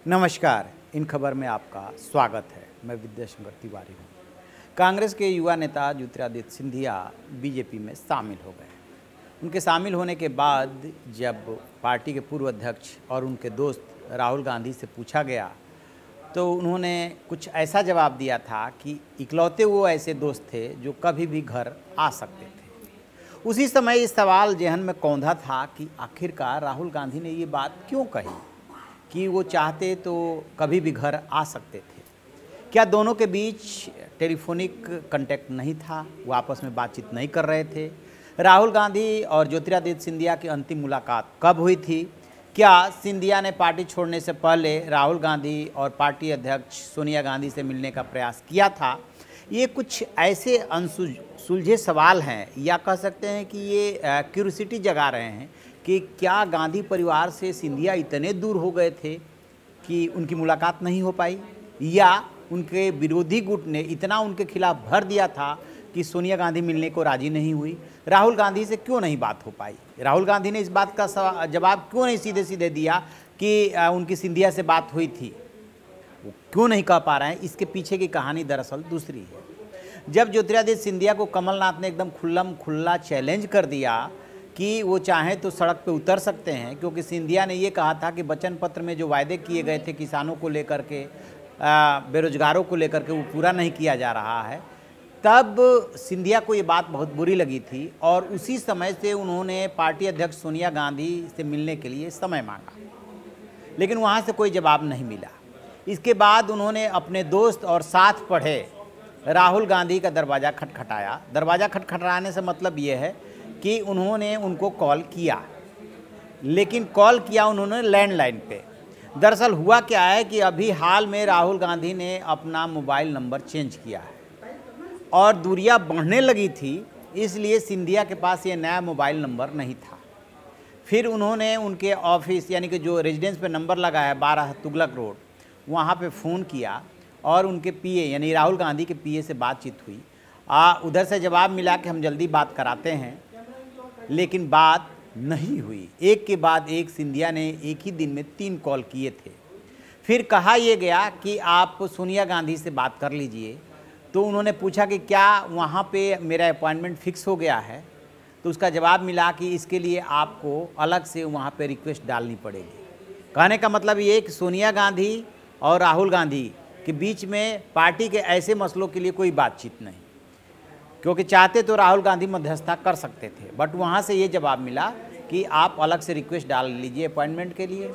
नमस्कार, इन खबर में आपका स्वागत है। मैं विद्याशंकर तिवारी हूँ। कांग्रेस के युवा नेता ज्योतिरादित्य सिंधिया बीजेपी में शामिल हो गए। उनके शामिल होने के बाद जब पार्टी के पूर्व अध्यक्ष और उनके दोस्त राहुल गांधी से पूछा गया तो उन्होंने कुछ ऐसा जवाब दिया था कि इकलौते वो ऐसे दोस्त थे जो कभी भी घर आ सकते थे। उसी समय इस सवाल जहन में कौंधा था कि आखिरकार राहुल गांधी ने ये बात क्यों कही कि वो चाहते तो कभी भी घर आ सकते थे। क्या दोनों के बीच टेलीफोनिक कांटेक्ट नहीं था, वो आपस में बातचीत नहीं कर रहे थे? राहुल गांधी और ज्योतिरादित्य सिंधिया की अंतिम मुलाकात कब हुई थी? क्या सिंधिया ने पार्टी छोड़ने से पहले राहुल गांधी और पार्टी अध्यक्ष सोनिया गांधी से मिलने का प्रयास किया था? ये कुछ ऐसे सुलझे सवाल हैं, या कह सकते हैं कि ये क्यूरियोसिटी जगा रहे हैं कि क्या गांधी परिवार से सिंधिया इतने दूर हो गए थे कि उनकी मुलाकात नहीं हो पाई, या उनके विरोधी गुट ने इतना उनके खिलाफ भर दिया था कि सोनिया गांधी मिलने को राजी नहीं हुई। राहुल गांधी से क्यों नहीं बात हो पाई? राहुल गांधी ने इस बात का जवाब क्यों नहीं सीधे सीधे दिया कि उनकी सिंधिया से बात हुई थी? वो क्यों नहीं कह पा रहे हैं? इसके पीछे की कहानी दरअसल दूसरी है। जब ज्योतिरादित्य सिंधिया को कमलनाथ ने एकदम खुल्लम खुल्ला चैलेंज कर दिया कि वो चाहें तो सड़क पे उतर सकते हैं, क्योंकि सिंधिया ने ये कहा था कि वचन पत्र में जो वायदे किए गए थे किसानों को लेकर के, बेरोजगारों को लेकर के, वो पूरा नहीं किया जा रहा है, तब सिंधिया को ये बात बहुत बुरी लगी थी और उसी समय से उन्होंने पार्टी अध्यक्ष सोनिया गांधी से मिलने के लिए समय मांगा, लेकिन वहाँ से कोई जवाब नहीं मिला। इसके बाद उन्होंने अपने दोस्त और साथ पढ़े राहुल गांधी का दरवाज़ा खटखटाया। दरवाज़ा खटखटाने से मतलब ये है कि उन्होंने उनको कॉल किया, लेकिन कॉल किया उन्होंने लैंडलाइन पे। दरअसल हुआ क्या है कि अभी हाल में राहुल गांधी ने अपना मोबाइल नंबर चेंज किया है और दूरियां बढ़ने लगी थी, इसलिए सिंधिया के पास ये नया मोबाइल नंबर नहीं था। फिर उन्होंने उनके ऑफिस यानी कि जो रेजिडेंस पे नंबर लगा है 12 तुगलक रोड, वहाँ पे फ़ोन किया और उनके पीए यानी राहुल गांधी के पीए से बातचीत हुई। उधर से जवाब मिला कि हम जल्दी बात कराते हैं, लेकिन बात नहीं हुई। एक के बाद एक सिंधिया ने एक ही दिन में 3 कॉल किए थे। फिर कहा यह गया कि आप सोनिया गांधी से बात कर लीजिए। तो उन्होंने पूछा कि क्या वहाँ पे मेरा अपॉइंटमेंट फिक्स हो गया है? तो उसका जवाब मिला कि इसके लिए आपको अलग से वहाँ पे रिक्वेस्ट डालनी पड़ेगी। कहने का मतलब ये कि सोनिया गांधी और राहुल गांधी के बीच में पार्टी के ऐसे मसलों के लिए कोई बातचीत नहीं, क्योंकि चाहते तो राहुल गांधी मध्यस्थता कर सकते थे, बट वहाँ से ये जवाब मिला कि आप अलग से रिक्वेस्ट डाल लीजिए अपॉइंटमेंट के लिए।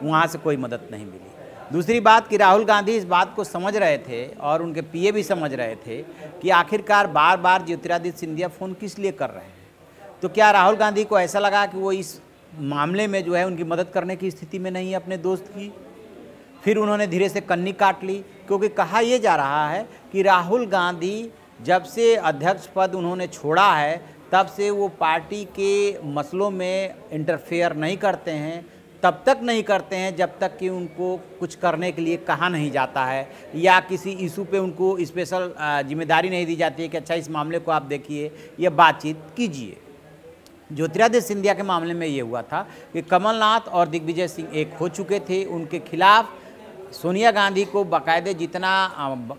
वहाँ से कोई मदद नहीं मिली। दूसरी बात कि राहुल गांधी इस बात को समझ रहे थे और उनके पीए भी समझ रहे थे कि आखिरकार बार बार ज्योतिरादित्य सिंधिया फ़ोन किस लिए कर रहे हैं। तो क्या राहुल गांधी को ऐसा लगा कि वो इस मामले में जो है उनकी मदद करने की स्थिति में नहीं है अपने दोस्त की? फिर उन्होंने धीरे से कन्नी काट ली, क्योंकि कहा यह जा रहा है कि राहुल गांधी जब से अध्यक्ष पद उन्होंने छोड़ा है तब से वो पार्टी के मसलों में इंटरफेयर नहीं करते हैं, तब तक नहीं करते हैं जब तक कि उनको कुछ करने के लिए कहा नहीं जाता है या किसी इशू पे उनको स्पेशल जिम्मेदारी नहीं दी जाती है कि अच्छा इस मामले को आप देखिए या बातचीत कीजिए। ज्योतिरादित्य सिंधिया के मामले में ये हुआ था कि कमलनाथ और दिग्विजय सिंह एक हो चुके थे। उनके खिलाफ सोनिया गांधी को बाकायदे जितना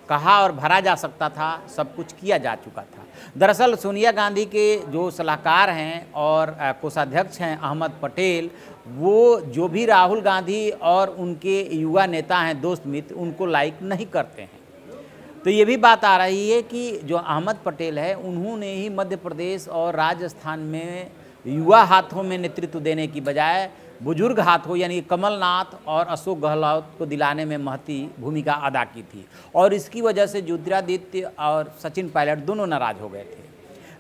कहा और भरा जा सकता था सब कुछ किया जा चुका था। दरअसल सोनिया गांधी के जो सलाहकार हैं और कोषाध्यक्ष हैं अहमद पटेल, वो जो भी राहुल गांधी और उनके युवा नेता हैं दोस्त मित्र, उनको लाइक नहीं करते हैं। तो ये भी बात आ रही है कि जो अहमद पटेल है उन्होंने ही मध्य प्रदेश और राजस्थान में युवा हाथों में नेतृत्व देने की बजाय बुजुर्ग हाथों यानी कमलनाथ और अशोक गहलोत को दिलाने में महती भूमिका अदा की थी, और इसकी वजह से ज्योतिरादित्य और सचिन पायलट दोनों नाराज हो गए थे।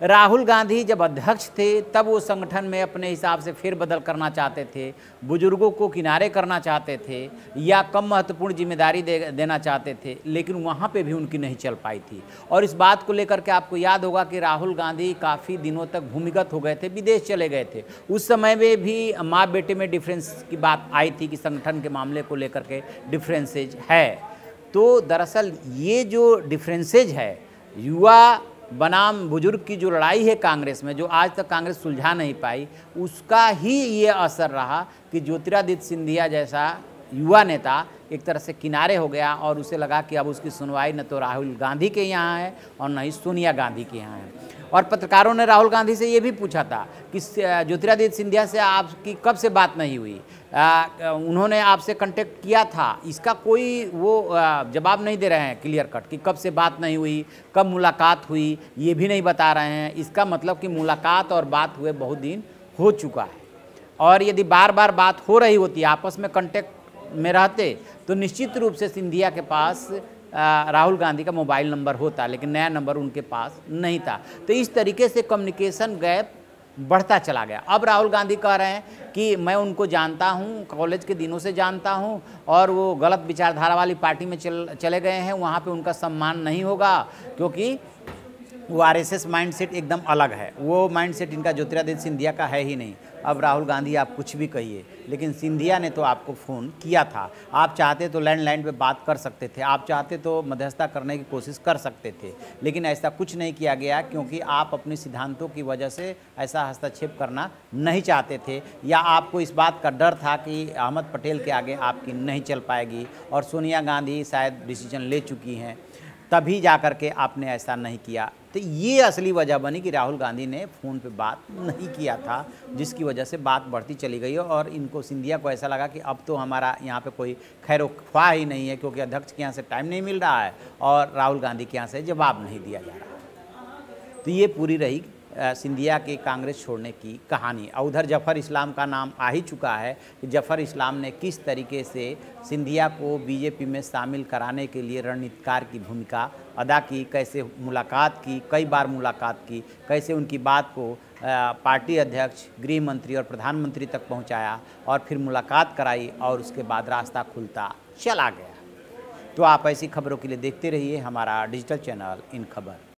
राहुल गांधी जब अध्यक्ष थे तब वो संगठन में अपने हिसाब से फेरबदल करना चाहते थे, बुजुर्गों को किनारे करना चाहते थे या कम महत्वपूर्ण जिम्मेदारी देना चाहते थे, लेकिन वहाँ पे भी उनकी नहीं चल पाई थी। और इस बात को लेकर के आपको याद होगा कि राहुल गांधी काफ़ी दिनों तक भूमिगत हो गए थे, विदेश चले गए थे। उस समय में भी माँ बेटे में डिफरेंस की बात आई थी कि संगठन के मामले को लेकर के डिफरेंसेज है। तो दरअसल ये जो डिफरेंसेज है, युवा बनाम बुजुर्ग की जो लड़ाई है कांग्रेस में, जो आज तक कांग्रेस सुलझा नहीं पाई, उसका ही ये असर रहा कि ज्योतिरादित्य सिंधिया जैसा युवा नेता एक तरह से किनारे हो गया और उसे लगा कि अब उसकी सुनवाई न तो राहुल गांधी के यहाँ है और न ही सोनिया गांधी के यहाँ है। और पत्रकारों ने राहुल गांधी से ये भी पूछा था कि ज्योतिरादित्य सिंधिया से आपकी कब से बात नहीं हुई, उन्होंने आपसे कांटेक्ट किया था, इसका कोई वो जवाब नहीं दे रहे हैं क्लियर कट कि कब से बात नहीं हुई, कब मुलाकात हुई, ये भी नहीं बता रहे हैं। इसका मतलब कि मुलाकात और बात हुए बहुत दिन हो चुका है। और यदि बार बार बात हो रही होती, आपस में कांटेक्ट में रहते, तो निश्चित रूप से सिंधिया के पास राहुल गांधी का मोबाइल नंबर होता, लेकिन नया नंबर उनके पास नहीं था। तो इस तरीके से कम्युनिकेशन गैप बढ़ता चला गया। अब राहुल गांधी कह रहे हैं कि मैं उनको जानता हूं, कॉलेज के दिनों से जानता हूं और वो गलत विचारधारा वाली पार्टी में चले गए हैं, वहां पे उनका सम्मान नहीं होगा, क्योंकि वो आरएसएस माइंडसेट एकदम अलग है। वो माइंडसेट इनका ज्योतिरादित्य सिंधिया का है ही नहीं। अब राहुल गांधी आप कुछ भी कहिए, लेकिन सिंधिया ने तो आपको फ़ोन किया था। आप चाहते तो लैंडलाइन पे बात कर सकते थे, आप चाहते तो मध्यस्थता करने की कोशिश कर सकते थे, लेकिन ऐसा कुछ नहीं किया गया, क्योंकि आप अपने सिद्धांतों की वजह से ऐसा हस्तक्षेप करना नहीं चाहते थे, या आपको इस बात का डर था कि अहमद पटेल के आगे आपकी नहीं चल पाएगी और सोनिया गांधी शायद डिसीजन ले चुकी हैं, तभी जा कर के आपने ऐसा नहीं किया। तो ये असली वजह बनी कि राहुल गांधी ने फ़ोन पे बात नहीं किया था, जिसकी वजह से बात बढ़ती चली गई और इनको, सिंधिया को ऐसा लगा कि अब तो हमारा यहाँ पे कोई खैर ख्वाह ही नहीं है, क्योंकि अध्यक्ष के यहाँ से टाइम नहीं मिल रहा है और राहुल गांधी के यहाँ से जवाब नहीं दिया जा रहा। तो ये पूरी रही सिंधिया के कांग्रेस छोड़ने की कहानी। और उधर जफ़र इस्लाम का नाम आ ही चुका है कि जफ़र इस्लाम ने किस तरीके से सिंधिया को बीजेपी में शामिल कराने के लिए रणनीतिकार की भूमिका अदा की, कैसे मुलाकात की, कई बार मुलाकात की, कैसे उनकी बात को पार्टी अध्यक्ष, गृह मंत्री और प्रधानमंत्री तक पहुंचाया और फिर मुलाकात कराई और उसके बाद रास्ता खुलता चला गया। तो आप ऐसी खबरों के लिए देखते रहिए हमारा डिजिटल चैनल इन खबर।